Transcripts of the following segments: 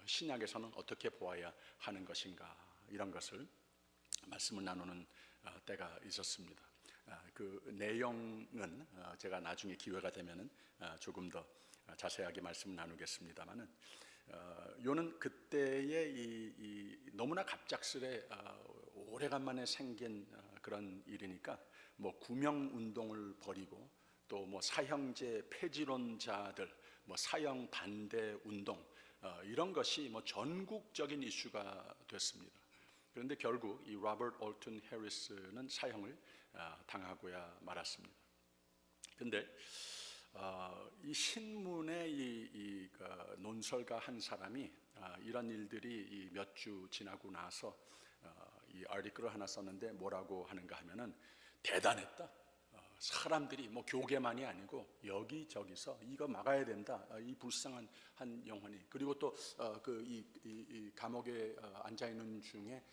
신약에서는 어떻게 보아야 하는 것인가, 이런 것을 말씀을 나누는 때가 있었습니다. 그 내용은 제가 나중에 기회가 되면은 조금 더 자세하게 말씀을 나누겠습니다만은, 요는 그때의 이 너무나 갑작스레 오래간만에 생긴 그런 일이니까 뭐 구명 운동을 벌이고, 또 뭐 사형제 폐지론자들, 뭐 사형 반대 운동, 이런 것이 뭐 전국적인 이슈가 됐습니다. 그런데 결국 이 로버트 올튼 해리스는 사형을 당하고야 말았습니다. 근데 이 신문의 이 논설가 한 사람이 이런 일들이 몇 주 지나고 나서 이 아티클을 하나 썼는데 뭐라고 하는가 하면은, 대단했다. 사람들이 뭐 교계만이 아니고 여기저기서 이거 막아야 된다. 이 불쌍한 한 영혼이, 그리고 또 이 감옥에 앉아 있는 중에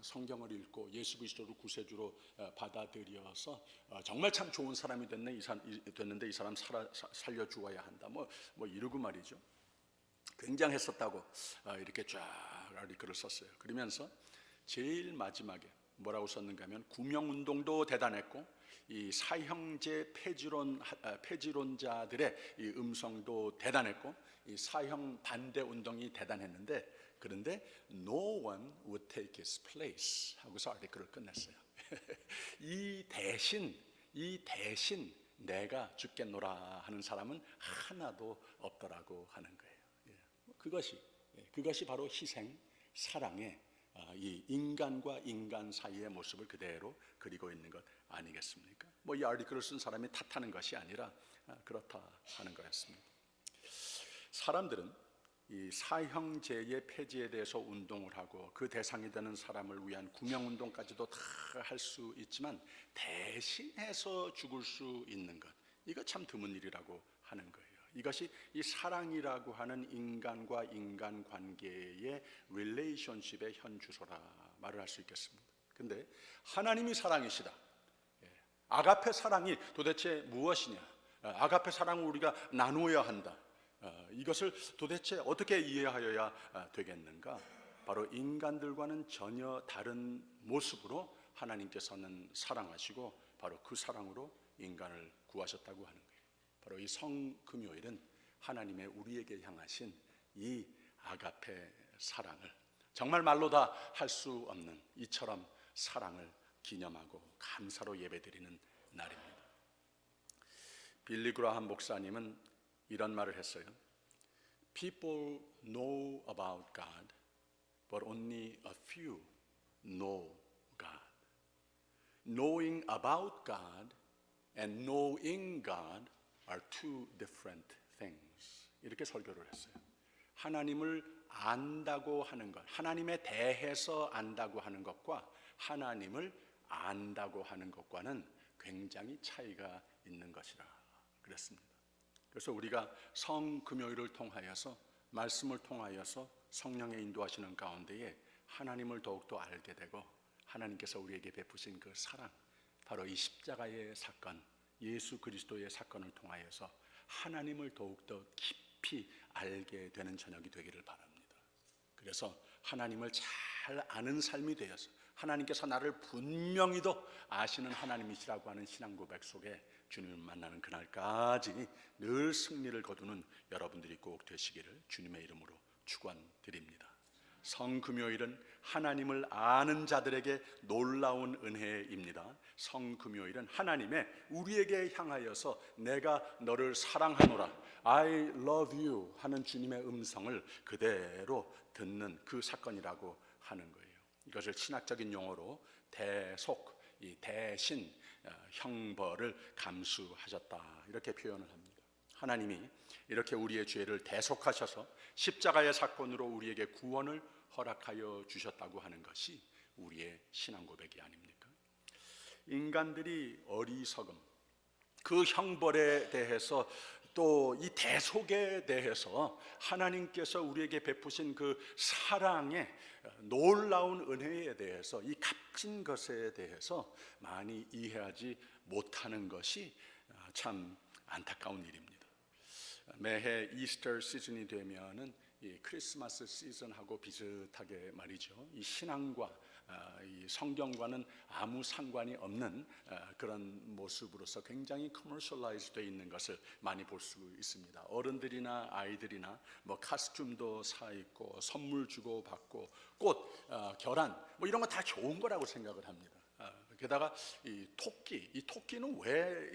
성경을 읽고 예수 그리스도를 구세주로 받아들여서 정말 참 좋은 사람이 됐는데 이 사람 살려 주어야 한다. 뭐 이러고 말이죠. 굉장했었다고 이렇게 쫙 글을 썼어요. 그러면서 제일 마지막에 뭐라고 썼는가 하면, 구명운동도 대단했고 이 사형제 폐지론자들의 이 음성도 대단했고 이 사형 반대 운동이 대단했는데, 그런데 no one would take his place 하고서 아티클을 끝냈어요. 이 대신 내가 죽겠노라 하는 사람은 하나도 없더라고 하는 거예요. 그것이 바로 희생, 사랑의 이 인간과 인간 사이의 모습을 그대로 그리고 있는 것 아니겠습니까? 뭐 이 아티클을 쓴 사람이 탓하는 것이 아니라 그렇다 하는 거였습니다. 사람들은 이 사형제의 폐지에 대해서 운동을 하고 그 대상이 되는 사람을 위한 구명운동까지도 다 할 수 있지만, 대신해서 죽을 수 있는 것, 이거 참 드문 일이라고 하는 거예요. 이것이 이 사랑이라고 하는 인간과 인간 관계의 릴레이션십의 현주소라 말을 할 수 있겠습니다. 근데 하나님이 사랑이시다. 아가페 사랑이 도대체 무엇이냐? 아가페 사랑을 우리가 나누어야 한다. 이것을 도대체 어떻게 이해하여야 되겠는가? 바로 인간들과는 전혀 다른 모습으로 하나님께서는 사랑하시고 바로 그 사랑으로 인간을 구하셨다고 하는 거예요. 바로 이 성금요일은 하나님의 우리에게 향하신 이 아가페 사랑을, 정말 말로 다 할 수 없는 이처럼 사랑을 기념하고 감사로 예배드리는 날입니다. 빌리 그라함 목사님은 이런 말을 했어요. People know about God, but only a few know God. Knowing about God and knowing God are two different things. 이렇게 설교를 했어요. 하나님을 안다고 하는 것, 하나님에 대해서 안다고 하는 것과 하나님을 안다고 하는 것과는 굉장히 차이가 있는 것이라 그랬습니다. 그래서 우리가 성금요일을 통하여서, 말씀을 통하여서 성령의 인도하시는 가운데에 하나님을 더욱더 알게 되고, 하나님께서 우리에게 베푸신 그 사랑, 바로 이 십자가의 사건, 예수 그리스도의 사건을 통하여서 하나님을 더욱더 깊이 알게 되는 저녁이 되기를 바랍니다. 그래서 하나님을 잘 아는 삶이 되어서 하나님께서 나를 분명히도 아시는 하나님이시라고 하는 신앙 고백 속에 주님을 만나는 그날까지 늘 승리를 거두는 여러분들이 꼭 되시기를 주님의 이름으로 축원드립니다. 성금요일은 하나님을 아는 자들에게 놀라운 은혜입니다. 성금요일은 하나님의 우리에게 향하여서 내가 너를 사랑하노라, I love you 하는 주님의 음성을 그대로 듣는 그 사건이라고 하는 거예요. 이것을 신학적인 용어로 대속, 이 대신 형벌을 감수하셨다, 이렇게 표현을 합니다. 하나님이 이렇게 우리의 죄를 대속하셔서 십자가의 사건으로 우리에게 구원을 허락하여 주셨다고 하는 것이 우리의 신앙 고백이 아닙니까? 인간들이 어리석음, 그 형벌에 대해서, 또 이 대속에 대해서 하나님께서 우리에게 베푸신 그 사랑의 놀라운 은혜에 대해서, 이 값진 것에 대해서 많이 이해하지 못하는 것이 참 안타까운 일입니다. 매해 이스터 시즌이 되면은 이 크리스마스 시즌하고 비슷하게 말이죠. 이 신앙과 이 성경과는 아무 상관이 없는 그런 모습으로서 굉장히 커머셜라이즈 되어 있는 것을 많이 볼 수 있습니다. 어른들이나 아이들이나 뭐 카스튬도 사 입고 선물 주고 받고 꽃, 결혼 뭐 이런 거 다 좋은 거라고 생각을 합니다. 게다가 이 토끼는 왜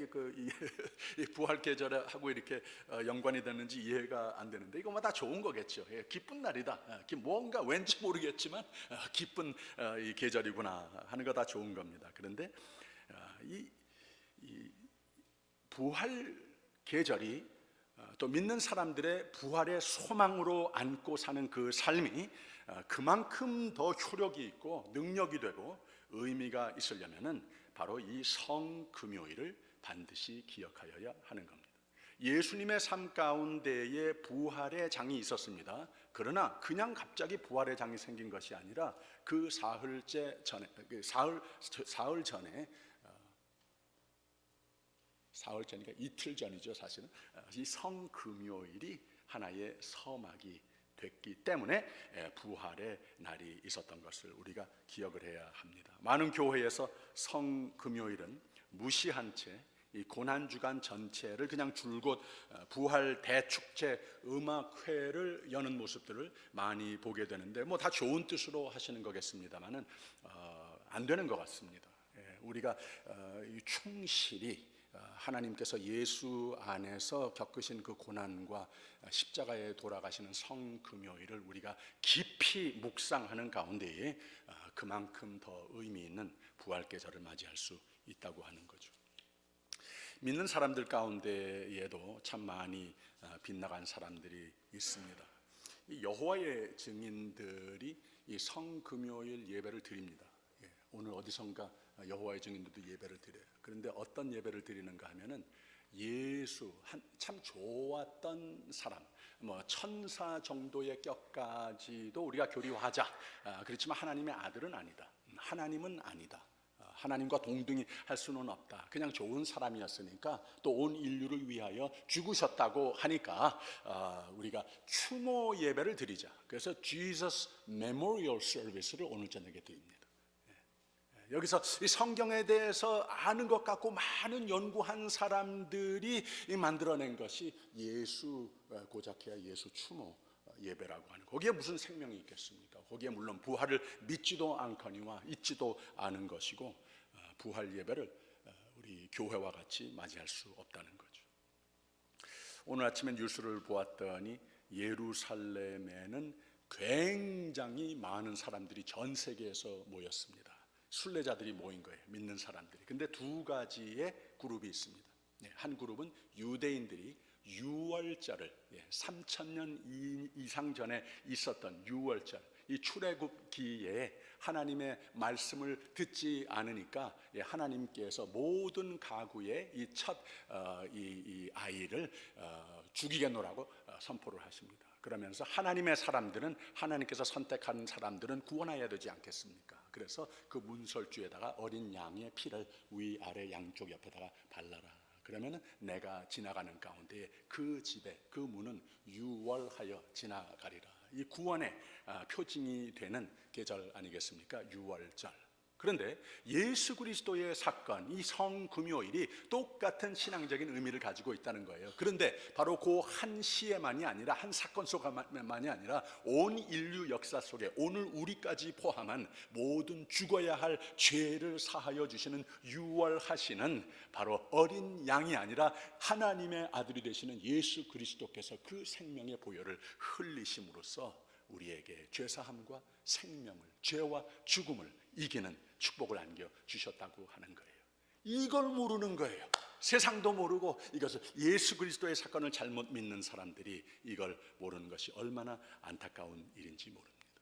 이 부활 계절하고 이렇게 연관이 되는지 이해가 안 되는데 이거 뭐 다 좋은 거겠죠. 기쁜 날이다. 뭔가 왠지 모르겠지만 기쁜 이 계절이구나 하는 거 다 좋은 겁니다. 그런데 이 부활 계절이 또 믿는 사람들의 부활의 소망으로 안고 사는 그 삶이 그만큼 더 효력이 있고 능력이 되고 의미가 있으려면은 바로 이 성금요일을 반드시 기억하여야 하는 겁니다. 예수님의 삶 가운데에 부활의 장이 있었습니다. 그러나 그냥 갑자기 부활의 장이 생긴 것이 아니라 그 사흘 전이니까 이틀 전이죠. 사실은 이 성금요일이 하나의 서막이 됐기 때문에 부활의 날이 있었던 것을 우리가 기억을 해야 합니다. 많은 교회에서 성금요일은 무시한 채 이 고난주간 전체를 그냥 줄곧 부활 대축제 음악회를 여는 모습들을 많이 보게 되는데 뭐 다 좋은 뜻으로 하시는 거겠습니다만은 안 되는 것 같습니다. 우리가 충실히 하나님께서 예수 안에서 겪으신 그 고난과 십자가에 돌아가시는 성금요일을 우리가 깊이 묵상하는 가운데에 그만큼 더 의미 있는 부활 계절을 맞이할 수 있다고 하는 거죠. 믿는 사람들 가운데에도 참 많이 빗나간 사람들이 있습니다. 여호와의 증인들이 이 성금요일 예배를 드립니다. 오늘 어디선가 여호와의 증인들도 예배를 드려요. 그런데 어떤 예배를 드리는가 하면은 예수 참 좋았던 사람, 뭐 천사 정도의 격까지도 우리가 교리화하자. 그렇지만 하나님의 아들은 아니다. 하나님은 아니다. 하나님과 동등히 할 수는 없다. 그냥 좋은 사람이었으니까 또 온 인류를 위하여 죽으셨다고 하니까 우리가 추모 예배를 드리자. 그래서 Jesus Memorial Service를 오늘 저녁에 드립니다. 여기서 이 성경에 대해서 아는 것 같고 많은 연구한 사람들이 만들어낸 것이 예수 고작해야 예수 추모 예배라고 하는, 거기에 무슨 생명이 있겠습니까? 거기에 물론 부활을 믿지도 않거니와 잊지도 않은 것이고 부활 예배를 우리 교회와 같이 맞이할 수 없다는 거죠. 오늘 아침에 뉴스를 보았더니 예루살렘에는 굉장히 많은 사람들이 전 세계에서 모였습니다. 순례자들이 모인 거예요. 믿는 사람들이. 근데 두 가지의 그룹이 있습니다. 한 그룹은 유대인들이 유월절을 3000년 이상 전에 있었던 유월절, 이 출애굽기에 하나님의 말씀을 듣지 않으니까 하나님께서 모든 가구에 이 첫 이 아이를 죽이겠노라고 선포를 하십니다. 그러면서 하나님의 사람들은, 하나님께서 선택한 사람들은 구원해야 되지 않겠습니까? 그래서 그 문설주에다가 어린 양의 피를 위아래 양쪽 옆에다가 발라라. 그러면은 내가 지나가는 가운데 그 집에 그 문은 유월하여 지나가리라. 이 구원의 표징이 되는 계절 아니겠습니까? 유월절. 그런데 예수 그리스도의 사건, 이 성금요일이 똑같은 신앙적인 의미를 가지고 있다는 거예요. 그런데 바로 그 한 시에만이 아니라, 한 사건 속에만이 아니라 온 인류 역사 속에 오늘 우리까지 포함한 모든 죽어야 할 죄를 사하여 주시는 유월하시는 바로 어린 양이 아니라 하나님의 아들이 되시는 예수 그리스도께서 그 생명의 보혈을 흘리심으로써 우리에게 죄사함과 생명을, 죄와 죽음을 이기는 축복을 안겨주셨다고 하는 거예요. 이걸 모르는 거예요. 세상도 모르고 이것을, 예수 그리스도의 사건을 잘못 믿는 사람들이 이걸 모르는 것이 얼마나 안타까운 일인지 모릅니다.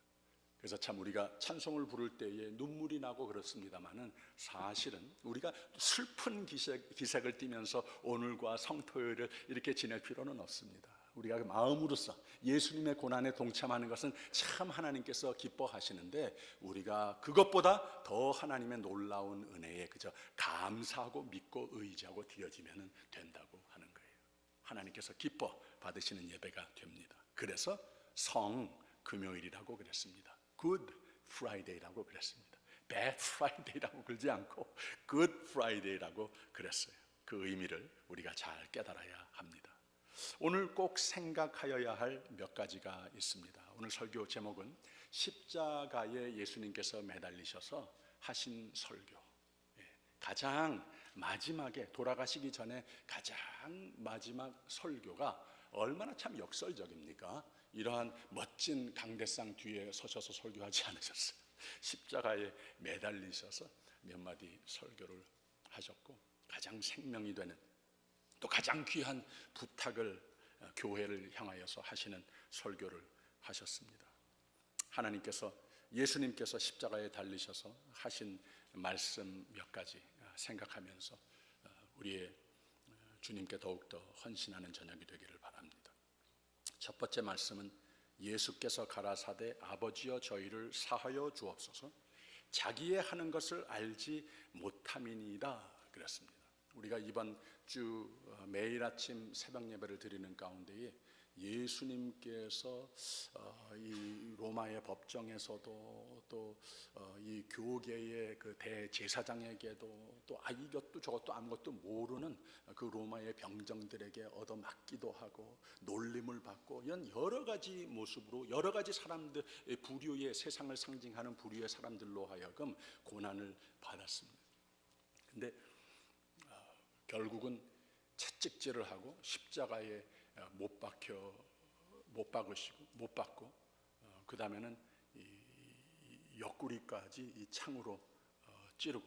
그래서 참 우리가 찬송을 부를 때에 눈물이 나고 그렇습니다만은 사실은 우리가 슬픈 기색을 띠면서 오늘과 성토요일을 이렇게 지낼 필요는 없습니다. 우리가 마음으로써 예수님의 고난에 동참하는 것은 참 하나님께서 기뻐하시는데, 우리가 그것보다 더 하나님의 놀라운 은혜에 그저 감사하고 믿고 의지하고 드려지면 된다고 하는 거예요. 하나님께서 기뻐 받으시는 예배가 됩니다. 그래서 성 금요일이라고 그랬습니다. Good Friday라고 그랬습니다. Bad Friday라고 그러지 않고 Good Friday라고 그랬어요. 그 의미를 우리가 잘 깨달아야 합니다. 오늘 꼭 생각하여야 할 몇 가지가 있습니다. 오늘 설교 제목은 십자가에 예수님께서 매달리셔서 하신 설교. 가장 마지막에 돌아가시기 전에 가장 마지막 설교가 얼마나 참 역설적입니까? 이러한 멋진 강대상 뒤에 서셔서 설교하지 않으셨어요. 십자가에 매달리셔서 몇 마디 설교를 하셨고, 가장 생명이 되는 또 가장 귀한 부탁을 교회를 향하여서 하시는 설교를 하셨습니다. 하나님께서, 예수님께서 십자가에 달리셔서 하신 말씀 몇 가지 생각하면서 우리의 주님께 더욱더 헌신하는 저녁이 되기를 바랍니다. 첫 번째 말씀은 예수께서 가라사대 아버지여 저희를 사하여 주옵소서 자기의 하는 것을 알지 못함이니이다 그랬습니다. 우리가 이번 주 매일 아침 새벽 예배를 드리는 가운데에 예수님께서 이 로마의 법정에서도 또 이 교계의 그 대제사장에게도 또 이것도 저것도 아무것도 모르는 그 로마의 병정들에게 얻어맞기도 하고 놀림을 받고 이런 여러 가지 모습으로 여러 가지 사람들, 부류의 세상을 상징하는 부류의 사람들로 하여금 고난을 받았습니다. 근데 결국은 채찍질을 하고 십자가에 못 박고 그 다음에는 옆구리까지 이 창으로 찌르고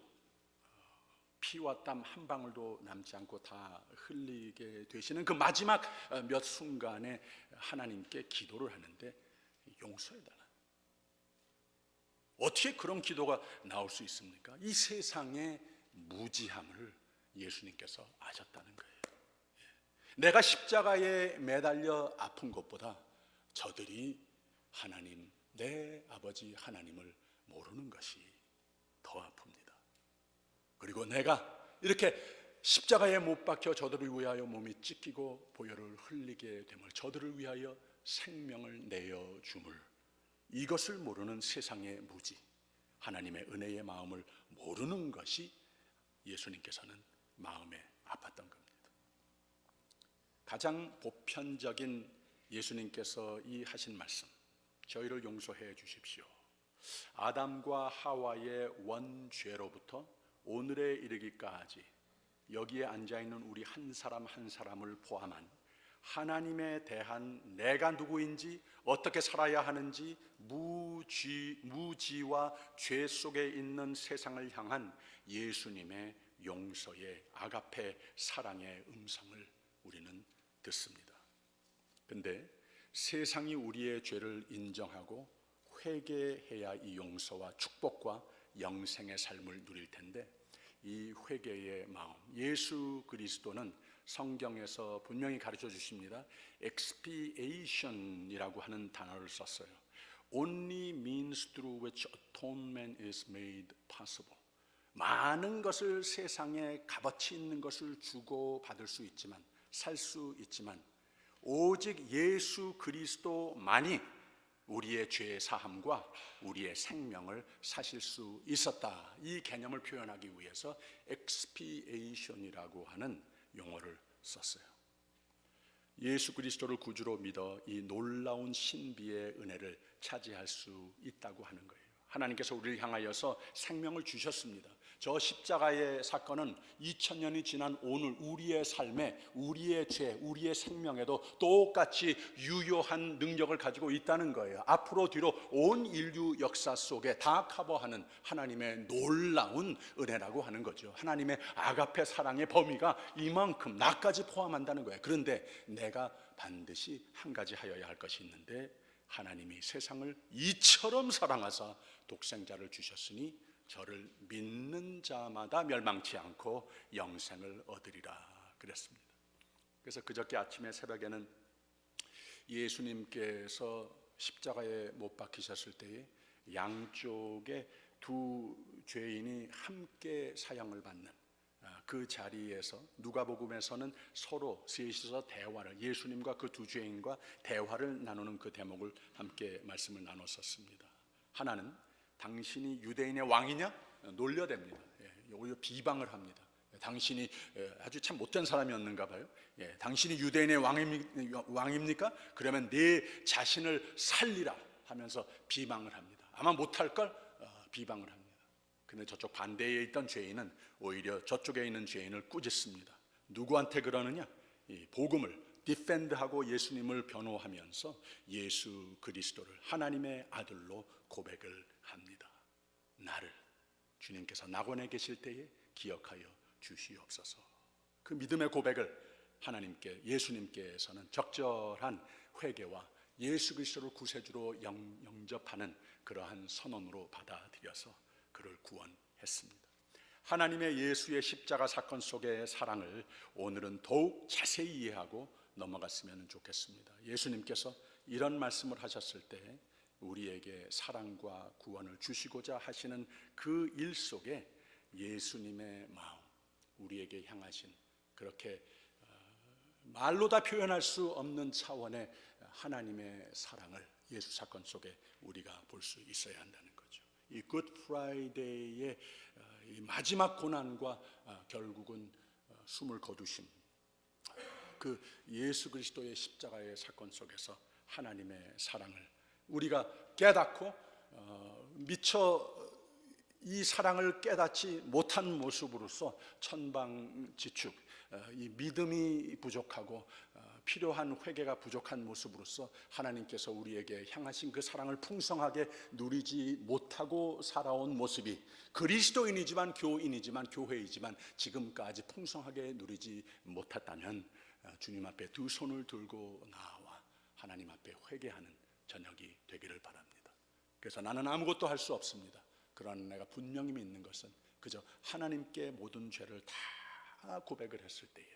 피와 땀 한 방울도 남지 않고 다 흘리게 되시는 그 마지막 몇 순간에 하나님께 기도를 하는데 용서해달라. 어떻게 그런 기도가 나올 수 있습니까? 이 세상의 무지함을 예수님께서 아셨다는 거예요. 내가 십자가에 매달려 아픈 것보다 저들이 하나님, 내 아버지 하나님을 모르는 것이 더 아픕니다. 그리고 내가 이렇게 십자가에 못 박혀 저들을 위하여 몸이 찢기고 보혈을 흘리게 됨을, 저들을 위하여 생명을 내어 줌을, 이것을 모르는 세상의 무지, 하나님의 은혜의 마음을 모르는 것이 예수님께서는 마음에 아팠던 겁니다. 가장 보편적인 예수님께서 이 하신 말씀, 저희를 용서해 주십시오. 아담과 하와의 원죄로부터 오늘에 이르기까지 여기에 앉아있는 우리 한 사람 한 사람을 포함한 하나님에 대한 내가 누구인지, 어떻게 살아야 하는지, 무지와 죄 속에 있는 세상을 향한 예수님의 용서의 아가페 사랑의 음성을 우리는 듣습니다. 근데 세상이 우리의 죄를 인정하고 회개해야 이 용서와 축복과 영생의 삶을 누릴 텐데, 이 회개의 마음, 예수 그리스도는 성경에서 분명히 가르쳐 주십니다. expiation이라고 하는 단어를 썼어요. Only means through which atonement is made possible. 많은 것을, 세상에 값어치 있는 것을 주고 받을 수 있지만, 살 수 있지만, 오직 예수 그리스도만이 우리의 죄 사함과 우리의 생명을 사실 수 있었다. 이 개념을 표현하기 위해서 expiation이라고 하는 용어를 썼어요. 예수 그리스도를 구주로 믿어 이 놀라운 신비의 은혜를 차지할 수 있다고 하는 거예요. 하나님께서 우리를 향하여서 생명을 주셨습니다. 저 십자가의 사건은 2000년이 지난 오늘 우리의 삶에, 우리의 죄, 우리의 생명에도 똑같이 유효한 능력을 가지고 있다는 거예요. 앞으로 뒤로 온 인류 역사 속에 다 커버하는 하나님의 놀라운 은혜라고 하는 거죠. 하나님의 아가페 사랑의 범위가 이만큼 나까지 포함한다는 거예요. 그런데 내가 반드시 한 가지 하여야 할 것이 있는데, 하나님이 세상을 이처럼 사랑하사 독생자를 주셨으니 저를 믿는 자마다 멸망치 않고 영생을 얻으리라 그랬습니다. 그래서 그저께 아침에 새벽에는 예수님께서 십자가에 못 박히셨을 때에 양쪽에 두 죄인이 함께 사형을 받는 그 자리에서 누가복음에서는 서로 셋이서 대화를, 예수님과 그 두 죄인과 대화를 나누는 그 대목을 함께 말씀을 나눴었습니다. 하나는 당신이 유대인의 왕이냐? 놀려댑니다. 오히려 비방을 합니다. 당신이 아주 참 못된 사람이었는가 봐요. 당신이 유대인의 왕입니까? 그러면 내 자신을 살리라 하면서 비방을 합니다. 아마 못할걸 비방을 합니다. 근데 저쪽 반대에 있던 죄인은 오히려 저쪽에 있는 죄인을 꾸짖습니다. 누구한테 그러느냐? 이 복음을 디펜드하고 예수님을 변호하면서 예수 그리스도를 하나님의 아들로 고백을 합니다. 나를 주님께서 낙원에 계실 때에 기억하여 주시옵소서. 그 믿음의 고백을 하나님께, 예수님께서는 적절한 회개와 예수 그리스도를 구세주로 영접하는 그러한 선언으로 받아들여서 그를 구원했습니다. 하나님의 예수의 십자가 사건 속의 사랑을 오늘은 더욱 자세히 이해하고 넘어갔으면 좋겠습니다. 예수님께서 이런 말씀을 하셨을 때 우리에게 사랑과 구원을 주시고자 하시는 그 일 속에 예수님의 마음, 우리에게 향하신 그렇게 말로 다 표현할 수 없는 차원의 하나님의 사랑을 예수 사건 속에 우리가 볼 수 있어야 한다는 거죠. 이 굿 프라이데이의 이 마지막 고난과 결국은 숨을 거두심, 그 예수 그리스도의 십자가의 사건 속에서 하나님의 사랑을 우리가 깨닫고 미처 이 사랑을 깨닫지 못한 모습으로서 천방지축, 이 믿음이 부족하고 필요한 회개가 부족한 모습으로서 하나님께서 우리에게 향하신 그 사랑을 풍성하게 누리지 못하고 살아온 모습이 그리스도인이지만 교인이지만 교회이지만 지금까지 풍성하게 누리지 못했다면 주님 앞에 두 손을 들고 나와 하나님 앞에 회개하는 저녁이 되기를 바랍니다. 그래서 나는 아무것도 할 수 없습니다. 그러나 내가 분명히 믿는 것은 그저 하나님께 모든 죄를 다 고백을 했을 때에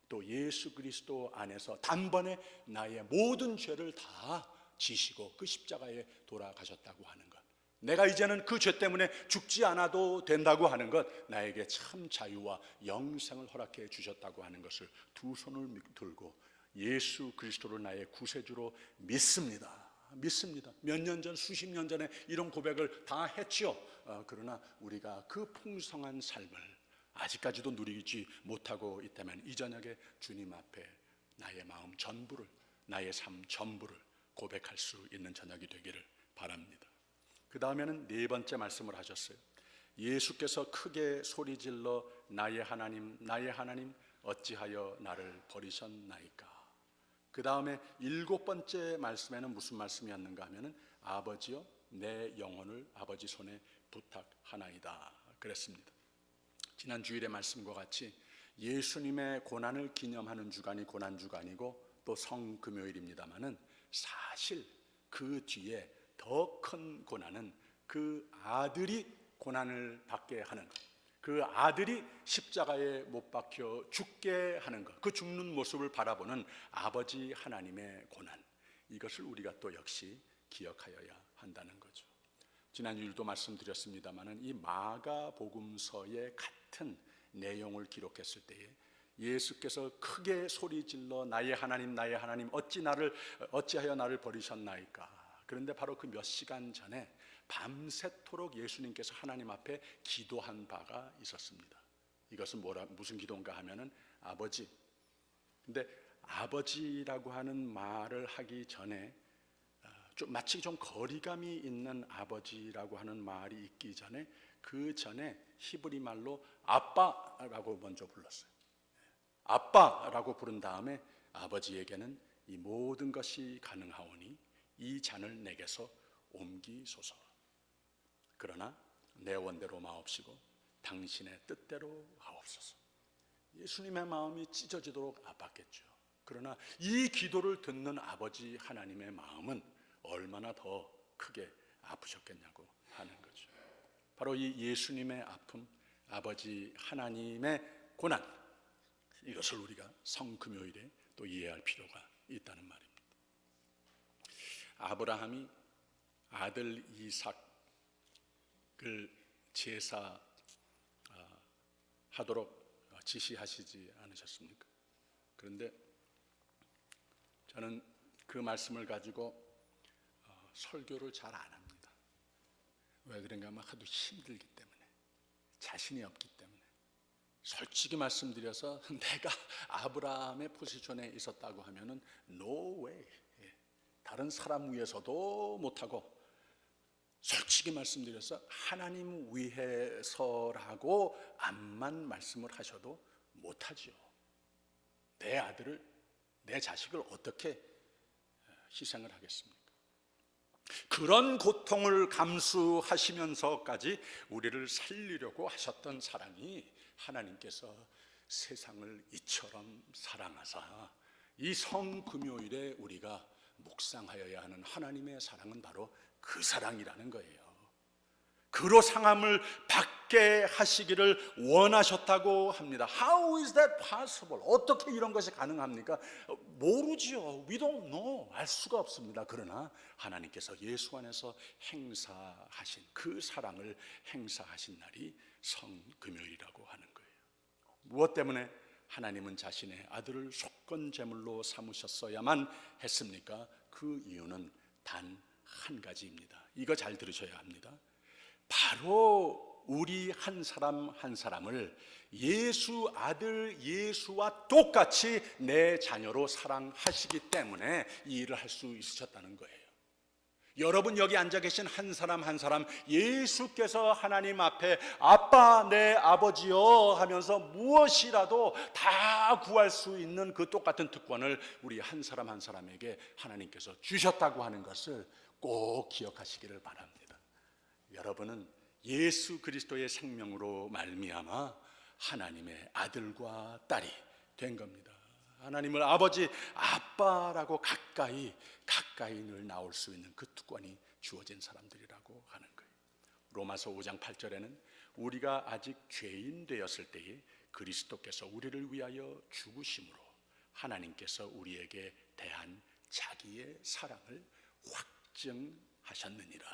또 예수 그리스도 안에서 단번에 나의 모든 죄를 다 지시고 그 십자가에 돌아가셨다고 하는 것, 내가 이제는 그 죄 때문에 죽지 않아도 된다고 하는 것, 나에게 참 자유와 영생을 허락해 주셨다고 하는 것을 두 손을 들고 예수 그리스도를 나의 구세주로 믿습니다. 몇 년 전, 수십 년 전에 이런 고백을 다 했지요. 그러나 우리가 그 풍성한 삶을 아직까지도 누리지 못하고 있다면 이 저녁에 주님 앞에 나의 마음 전부를, 나의 삶 전부를 고백할 수 있는 저녁이 되기를 바랍니다. 그 다음에는 네 번째 말씀을 하셨어요. 예수께서 크게 소리질러 나의 하나님, 나의 하나님 어찌하여 나를 버리셨나이까. 그 다음에 일곱 번째 말씀에는 무슨 말씀이었는가 하면은 아버지여 내 영혼을 아버지 손에 부탁하나이다 그랬습니다. 지난 주일의 말씀과 같이 예수님의 고난을 기념하는 주간이 고난주간이고 또 성금요일입니다마는 사실 그 뒤에 더 큰 고난은 그 아들이 고난을 받게 하는 것, 그 아들이 십자가에 못 박혀 죽게 하는 것, 그 죽는 모습을 바라보는 아버지 하나님의 고난, 이것을 우리가 또 역시 기억하여야 한다는 거죠. 지난 주일도 말씀드렸습니다마는 이 마가복음서의 같은 내용을 기록했을 때에 예수께서 크게 소리질러 나의 하나님 나의 하나님 어찌하여 나를 버리셨나이까. 그런데 바로 그 몇 시간 전에 밤새도록 예수님께서 하나님 앞에 기도한 바가 있었습니다. 이것은 무슨 기도인가 하면은 아버지. 근데 아버지라고 하는 말을 하기 전에 마치 좀 거리감이 있는 아버지라고 하는 말이 있기 전에 그 전에 히브리 말로 아빠라고 먼저 불렀어요. 아빠라고 부른 다음에 아버지에게는 이 모든 것이 가능하오니 이 잔을 내게서 옮기소서. 그러나 내 원대로 마옵시고 당신의 뜻대로 하옵소서. 예수님의 마음이 찢어지도록 아팠겠죠. 그러나 이 기도를 듣는 아버지 하나님의 마음은 얼마나 더 크게 아프셨겠냐고 하는 거죠. 바로 이 예수님의 아픔, 아버지 하나님의 고난, 이것을 우리가 성금요일에 또 이해할 필요가 있다는 말입니다. 아브라함이 아들 이삭을 제사하도록 지시하시지 않으셨습니까? 그런데 저는 그 말씀을 가지고 설교를 잘 안 합니다. 왜 그런가 하면 하도 힘들기 때문에, 자신이 없기 때문에. 솔직히 말씀드려서 내가 아브라함의 포지션에 있었다고 하면은 no way, 다른 사람 위해서도 못하고, 솔직히 말씀드려서 하나님 위해서라고 암만 말씀을 하셔도 못하죠. 내 아들을, 내 자식을 어떻게 희생을 하겠습니까? 그런 고통을 감수하시면서까지 우리를 살리려고 하셨던 사랑이, 하나님께서 세상을 이처럼 사랑하사 이 성금요일에 우리가 묵상하여야 하는 하나님의 사랑은 바로 그 사랑이라는 거예요. 그로 상함을 받게 하시기를 원하셨다고 합니다. How is that possible? 어떻게 이런 것이 가능합니까? 모르지요. We don't know. 알 수가 없습니다. 그러나 하나님께서 예수 안에서 행사하신 그 사랑을 행사하신 날이 성금요일이라고 하는 거예요. 무엇 때문에 하나님은 자신의 아들을 속건 제물로 삼으셨어야만 했습니까? 그 이유는 단 한 가지입니다. 이거 잘 들으셔야 합니다. 바로 우리 한 사람 한 사람을 예수 아들 예수와 똑같이 내 자녀로 사랑하시기 때문에 이 일을 할 수 있으셨다는 거예요. 여러분 여기 앉아 계신 한 사람 한 사람, 예수께서 하나님 앞에 아빠 내 아버지여 하면서 무엇이라도 다 구할 수 있는 그 똑같은 특권을 우리 한 사람 한 사람에게 하나님께서 주셨다고 하는 것을 꼭 기억하시기를 바랍니다. 여러분은 예수 그리스도의 생명으로 말미암아 하나님의 아들과 딸이 된 겁니다. 하나님을 아버지, 아빠라고 가까이 늘 나올 수 있는 그 특권이 주어진 사람들이라고 하는 거예요. 로마서 5장 8절에는 우리가 아직 죄인 되었을 때에 그리스도께서 우리를 위하여 죽으심으로 하나님께서 우리에게 대한 자기의 사랑을 확증하셨느니라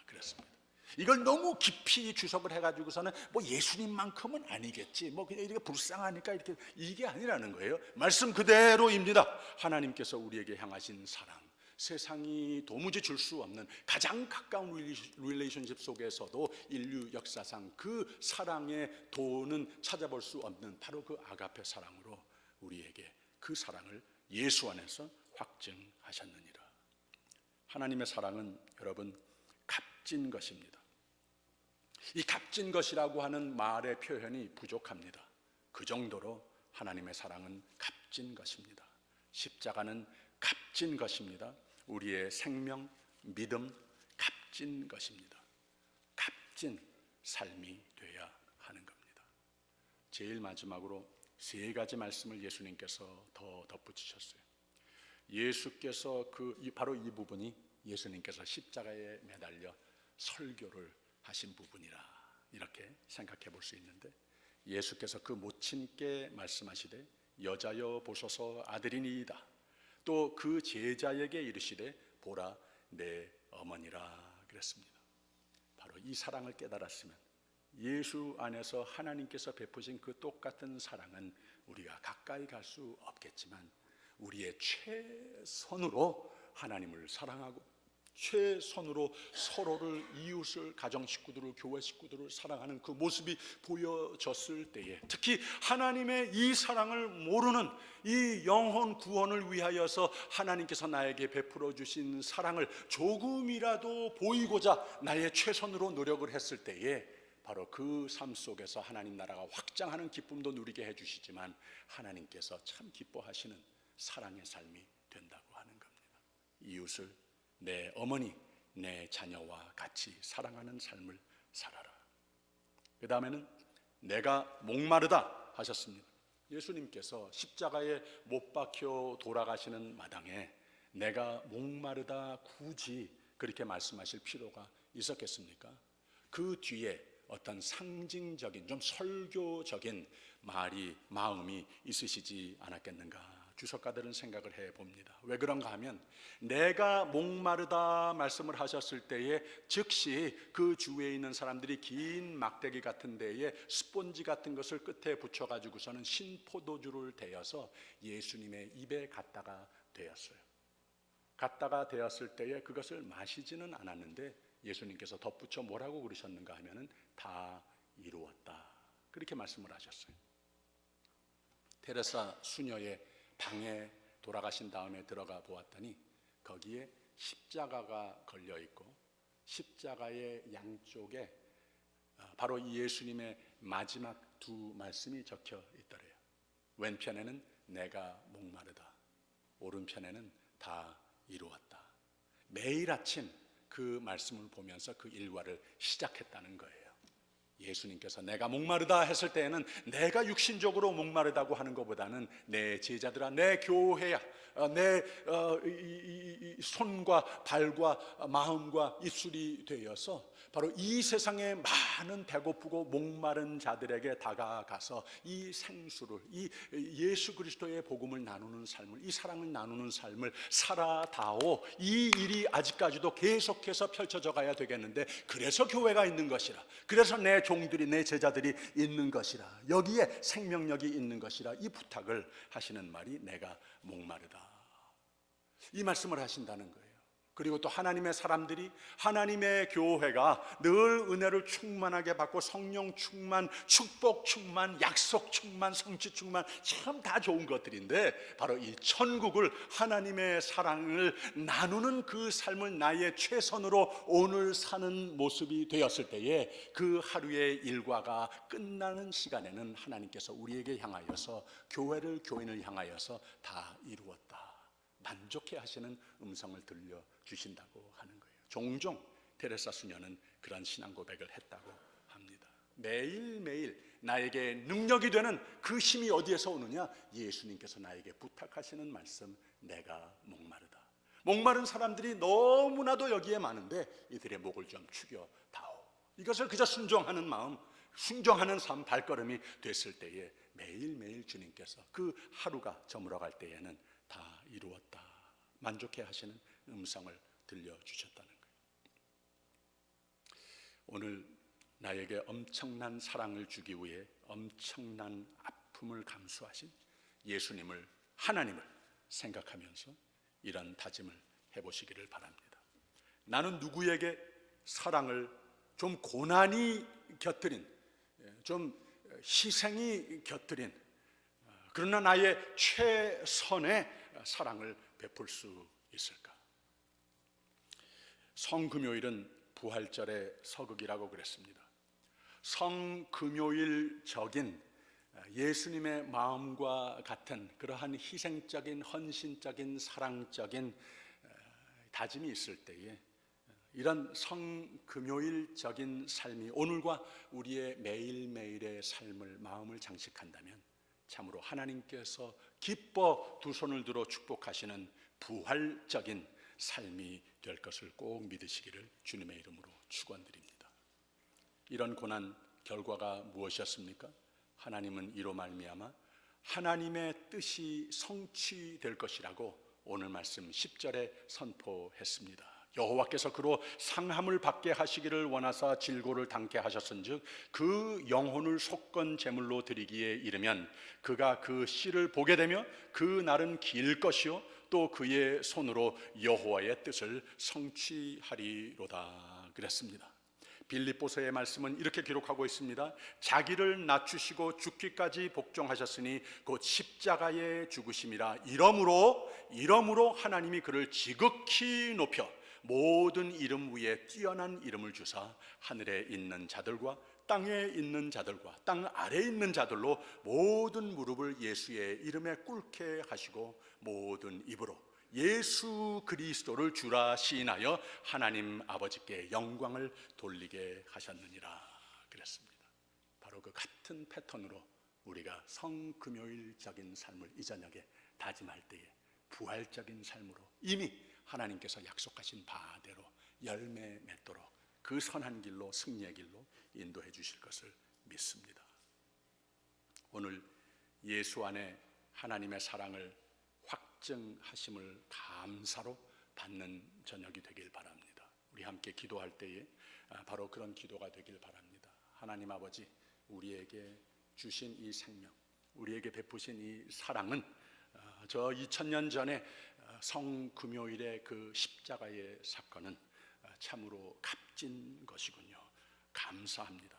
그랬습니다. 이걸 너무 깊이 주석을 해가지고서는 뭐 예수님만큼은 아니겠지, 뭐 그냥 이렇게 불쌍하니까 이렇게, 이게 아니라는 거예요. 말씀 그대로입니다. 하나님께서 우리에게 향하신 사랑, 세상이 도무지 줄 수 없는 가장 가까운 릴레이션십 속에서도 인류 역사상 그 사랑의 도는 찾아볼 수 없는 바로 그 아가페 사랑으로 우리에게 그 사랑을 예수 안에서 확증하셨느니라. 하나님의 사랑은 여러분 값진 것입니다. 이 값진 것이라고 하는 말의 표현이 부족합니다. 그 정도로 하나님의 사랑은 값진 것입니다. 십자가는 값진 것입니다. 우리의 생명, 믿음, 값진 것입니다. 값진 삶이 돼야 하는 겁니다. 제일 마지막으로 세 가지 말씀을 예수님께서 더 덧붙이셨어요. 예수께서 바로 이 부분이 예수님께서 십자가에 매달려 설교를 하신 부분이라 이렇게 생각해 볼 수 있는데, 예수께서 그 모친께 말씀하시되 여자여 보소서 아들이니이다. 또 그 제자에게 이르시되 보라 내 어머니라 그랬습니다. 바로 이 사랑을 깨달았으면 예수 안에서 하나님께서 베푸신 그 똑같은 사랑은 우리가 가까이 갈 수 없겠지만 우리의 최선으로 하나님을 사랑하고 최선으로 서로를, 이웃을, 가정 식구들을, 교회 식구들을 사랑하는 그 모습이 보여졌을 때에, 특히 하나님의 이 사랑을 모르는 이 영혼 구원을 위하여서 하나님께서 나에게 베풀어 주신 사랑을 조금이라도 보이고자 나의 최선으로 노력을 했을 때에 바로 그 삶 속에서 하나님 나라가 확장하는 기쁨도 누리게 해주시지만 하나님께서 참 기뻐하시는 사랑의 삶이 된다고 하는 겁니다. 이웃을 내 어머니, 내 자녀와 같이 사랑하는 삶을 살아라. 그 다음에는 내가 목마르다 하셨습니다. 예수님께서 십자가에 못 박혀 돌아가시는 마당에 내가 목마르다 굳이 그렇게 말씀하실 필요가 있었겠습니까? 그 뒤에 어떤 상징적인, 좀 설교적인 마음이 있으시지 않았겠는가 주석가들은 생각을 해봅니다. 왜 그런가 하면 내가 목마르다 말씀을 하셨을 때에 즉시 그 주위에 있는 사람들이 긴 막대기 같은 데에 스폰지 같은 것을 끝에 붙여가지고서는 신포도주를 대어서 예수님의 입에 갖다가 대었어요. 갖다가 대었을 때에 그것을 마시지는 않았는데 예수님께서 덧붙여 뭐라고 그러셨는가 하면은 다 이루었다, 그렇게 말씀을 하셨어요. 테레사 수녀의 방에 돌아가신 다음에 들어가 보았더니 거기에 십자가가 걸려 있고 십자가의 양쪽에 바로 이 예수님의 마지막 두 말씀이 적혀 있더래요. 왼편에는 내가 목마르다, 오른편에는 다 이루었다. 매일 아침 그 말씀을 보면서 그 일과를 시작했다는 거예요. 예수님께서 내가 목마르다 했을 때에는 내가 육신적으로 목마르다고 하는 것보다는 내 제자들아, 내 교회야, 내 손과 발과 마음과 입술이 되어서 바로 이 세상에 많은 배고프고 목마른 자들에게 다가가서 이 생수를, 이 예수 그리스도의 복음을 나누는 삶을, 이 사랑을 나누는 삶을 살아다오. 이 일이 아직까지도 계속해서 펼쳐져 가야 되겠는데, 그래서 교회가 있는 것이라, 그래서 내 종들이, 내 제자들이 있는 것이라, 여기에 생명력이 있는 것이라, 이 부탁을 하시는 말이 내가 목마르다, 이 말씀을 하신다는 거예요. 그리고 또 하나님의 사람들이, 하나님의 교회가 늘 은혜를 충만하게 받고 성령 충만, 축복 충만, 약속 충만, 성취 충만, 참 다 좋은 것들인데 바로 이 천국을, 하나님의 사랑을 나누는 그 삶을 나의 최선으로 오늘 사는 모습이 되었을 때에 그 하루의 일과가 끝나는 시간에는 하나님께서 우리에게 향하여서, 교회를, 교인을 향하여서 다 이루었다, 만족해 하시는 음성을 들려주신다고 하는 거예요. 종종 테레사 수녀는 그런 신앙 고백을 했다고 합니다. 매일매일 나에게 능력이 되는 그 힘이 어디에서 오느냐? 예수님께서 나에게 부탁하시는 말씀, 내가 목마르다. 목마른 사람들이 너무나도 여기에 많은데 이들의 목을 좀 축여다오. 이것을 그저 순종하는 마음, 순종하는 삶, 발걸음이 됐을 때에 매일매일 주님께서 그 하루가 저물어갈 때에는 다 이루었다, 만족해 하시는 음성을 들려주셨다는 거예요. 오늘 나에게 엄청난 사랑을 주기 위해 엄청난 아픔을 감수하신 예수님을, 하나님을 생각하면서 이런 다짐을 해보시기를 바랍니다. 나는 누구에게 사랑을 좀 고난이 곁들인, 좀 희생이 곁들인, 그러나 나의 최선의 사랑을 베풀 수 있을까? 성금요일은 부활절의 서극이라고 그랬습니다. 성금요일적인 예수님의 마음과 같은 그러한 희생적인, 헌신적인, 사랑적인 다짐이 있을 때에 이런 성금요일적인 삶이 오늘과 우리의 매일매일의 삶을, 마음을 장식한다면 참으로 하나님께서 기뻐 두 손을 들어 축복하시는 부활적인 삶이 될 것을 꼭 믿으시기를 주님의 이름으로 축원드립니다. 이런 고난 결과가 무엇이었습니까? 하나님은 이로 말미암아 하나님의 뜻이 성취될 것이라고 오늘 말씀 10절에 선포했습니다. 여호와께서 그로 상함을 받게 하시기를 원하사 질고를 당케 하셨은즉 그 영혼을 속건 제물로 드리기에 이르면 그가 그 씨를 보게 되며 그 날은 길 것이요 또 그의 손으로 여호와의 뜻을 성취하리로다 그랬습니다. 빌립보서의 말씀은 이렇게 기록하고 있습니다. 자기를 낮추시고 죽기까지 복종하셨으니 곧 십자가에 죽으심이라. 이러므로 하나님이 그를 지극히 높여 모든 이름 위에 뛰어난 이름을 주사 하늘에 있는 자들과 땅에 있는 자들과 땅 아래에 있는 자들로 모든 무릎을 예수의 이름에 꿇게 하시고 모든 입으로 예수 그리스도를 주라 시인하여 하나님 아버지께 영광을 돌리게 하셨느니라 그랬습니다. 바로 그 같은 패턴으로 우리가 성금요일적인 삶을 이 저녁에 다짐할 때에 부활적인 삶으로 이미 하나님께서 약속하신 바대로 열매 맺도록 그 선한 길로, 승리의 길로 인도해 주실 것을 믿습니다. 오늘 예수 안에 하나님의 사랑을 확증하심을 감사로 받는 저녁이 되길 바랍니다. 우리 함께 기도할 때에 바로 그런 기도가 되길 바랍니다. 하나님 아버지, 우리에게 주신 이 생명, 우리에게 베푸신 이 사랑은 저 2000년 전에 성금요일의 그 십자가의 사건은 참으로 값진 것이군요. 감사합니다.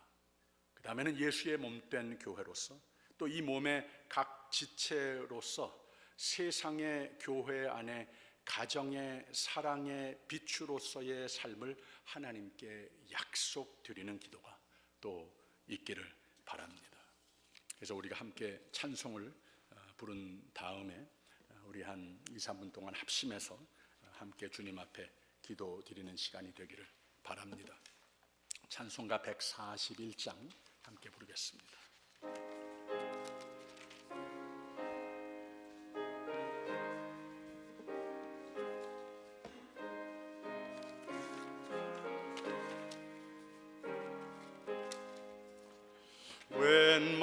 그 다음에는 예수의 몸된 교회로서 또 이 몸의 각 지체로서 세상의 교회 안에 가정의 사랑의 비추로서의 삶을 하나님께 약속드리는 기도가 또 있기를 바랍니다. 그래서 우리가 함께 찬송을 부른 다음에 우리 한 2, 3분 동안 합심해서 함께 주님 앞에 기도 드리는 시간이 되기를 바랍니다. 찬송가 141장 함께 부르겠습니다. 웬